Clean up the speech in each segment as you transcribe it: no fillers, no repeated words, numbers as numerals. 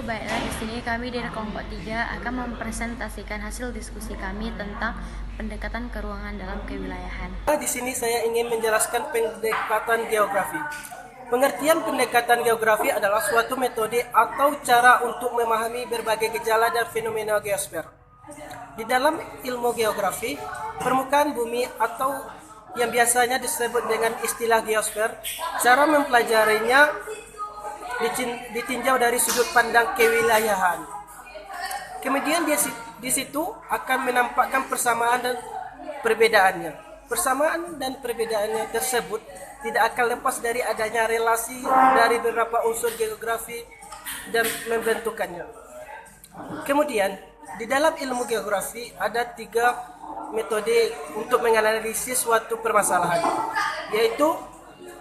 baiklah, di sini kami dari kelompok 3 akan mempresentasikan hasil diskusi kami tentang pendekatan keruangan dalam kewilayahan. Di sini saya ingin menjelaskan pendekatan geografi. Pengertian pendekatan geografi adalah suatu metode atau cara untuk memahami berbagai gejala dan fenomena geosfer. Di dalam ilmu geografi, permukaan bumi atau yang biasanya disebut dengan istilah geosfer, cara mempelajarinya ditinjau dari sudut pandang kewilayahan. Kemudian di situ akan menampakkan persamaan dan perbedaannya. Persamaan dan perbedaannya tersebut tidak akan lepas dari adanya relasi dari beberapa unsur geografi dan membentukannya. Kemudian, di dalam ilmu geografi ada 3 metode untuk menganalisis suatu permasalahan, yaitu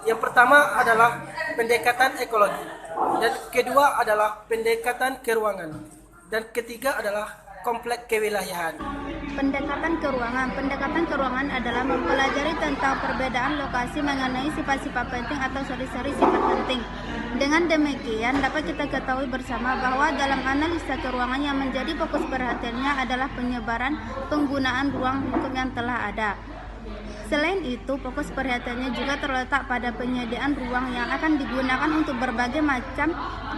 yang pertama adalah pendekatan ekologi, dan kedua adalah pendekatan keruangan, dan ketiga adalah kompleks kewilayahan. Pendekatan keruangan adalah mempelajari tentang perbedaan lokasi mengenai sifat-sifat penting atau seri-seri sifat penting. Dengan demikian dapat kita ketahui bersama bahwa dalam analisa keruangan yang menjadi fokus perhatiannya adalah penyebaran penggunaan ruang lingkup yang telah ada. Selain itu, fokus perhatiannya juga terletak pada penyediaan ruang yang akan digunakan untuk berbagai macam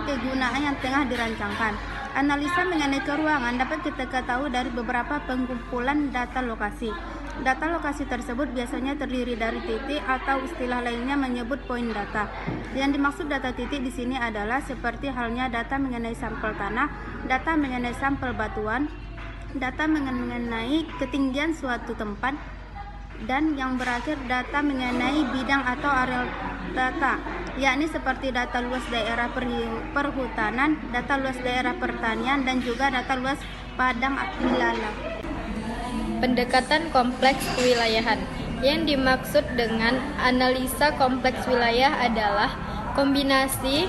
kegunaan yang tengah dirancangkan. Analisa mengenai keruangan dapat kita ketahui dari beberapa pengumpulan data lokasi. Data lokasi tersebut biasanya terdiri dari titik atau istilah lainnya menyebut poin data. Yang dimaksud data titik di sini adalah seperti halnya data mengenai sampel tanah, data mengenai sampel batuan, data mengenai ketinggian suatu tempat, dan yang berakhir data mengenai bidang atau area data, yakni seperti data luas daerah perhutanan, data luas daerah pertanian, dan juga data luas padang wilayah. Pendekatan kompleks kewilayahan. Yang dimaksud dengan analisa kompleks wilayah adalah kombinasi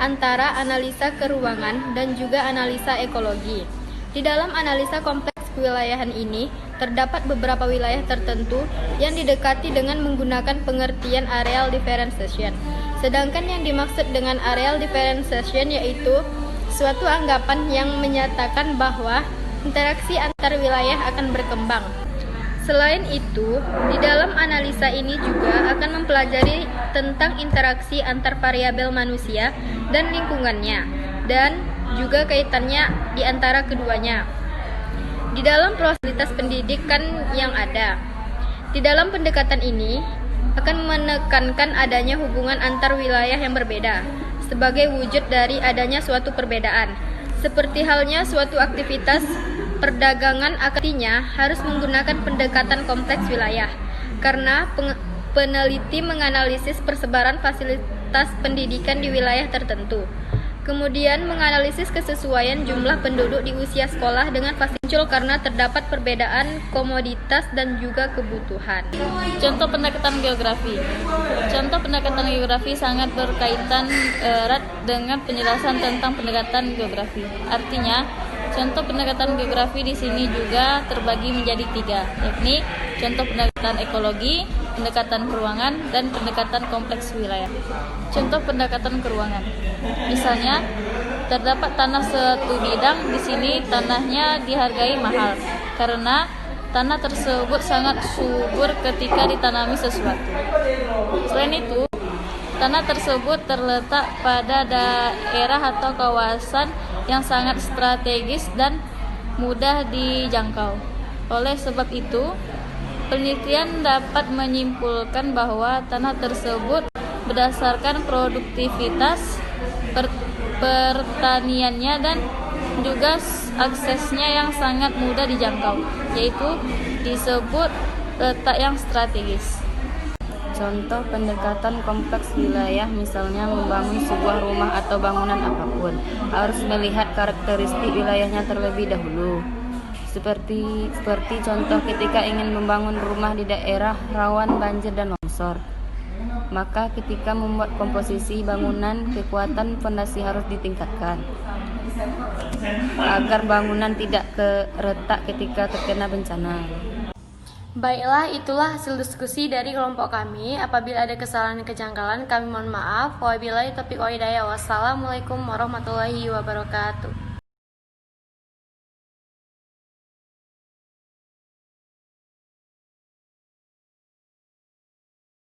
antara analisa keruangan dan juga analisa ekologi. Di dalam analisa kompleks kewilayahan ini, terdapat beberapa wilayah tertentu yang didekati dengan menggunakan pengertian areal differentiation. Sedangkan yang dimaksud dengan areal differentiation yaitu suatu anggapan yang menyatakan bahwa interaksi antar wilayah akan berkembang. Selain itu, di dalam analisa ini juga akan mempelajari tentang interaksi antar variabel manusia dan lingkungannya, dan juga kaitannya di antara keduanya di dalam proses pendidikan yang ada. Di dalam pendekatan ini akan menekankan adanya hubungan antar wilayah yang berbeda sebagai wujud dari adanya suatu perbedaan. Seperti halnya suatu aktivitas perdagangan artinya harus menggunakan pendekatan kompleks wilayah karena peneliti menganalisis persebaran fasilitas pendidikan di wilayah tertentu. Kemudian menganalisis kesesuaian jumlah penduduk di usia sekolah dengan muncul karena terdapat perbedaan komoditas dan juga kebutuhan. Contoh pendekatan geografi. Contoh pendekatan geografi sangat berkaitan erat dengan penjelasan tentang pendekatan geografi. Artinya, contoh pendekatan geografi di sini juga terbagi menjadi 3, yakni contoh pendekatan ekologi, pendekatan keruangan, dan pendekatan kompleks wilayah. Contoh pendekatan keruangan. Misalnya, terdapat tanah suatu bidang, di sini tanahnya dihargai mahal karena tanah tersebut sangat subur ketika ditanami sesuatu. Selain itu, tanah tersebut terletak pada daerah atau kawasan yang sangat strategis dan mudah dijangkau. Oleh sebab itu, penelitian dapat menyimpulkan bahwa tanah tersebut berdasarkan produktivitas pertaniannya dan juga aksesnya yang sangat mudah dijangkau, yaitu disebut letak yang strategis. Contoh pendekatan kompleks wilayah misalnya membangun sebuah rumah atau bangunan apapun harus melihat karakteristik wilayahnya terlebih dahulu. Seperti contoh ketika ingin membangun rumah di daerah rawan banjir dan longsor, maka ketika membuat komposisi bangunan, kekuatan fondasi harus ditingkatkan agar bangunan tidak retak ketika terkena bencana. Baiklah, itulah hasil diskusi dari kelompok kami. Apabila ada kesalahan dan kejanggalan, kami mohon maaf. Wabillahi taufiq wa hidayah. Wassalamualaikum warahmatullahi wabarakatuh.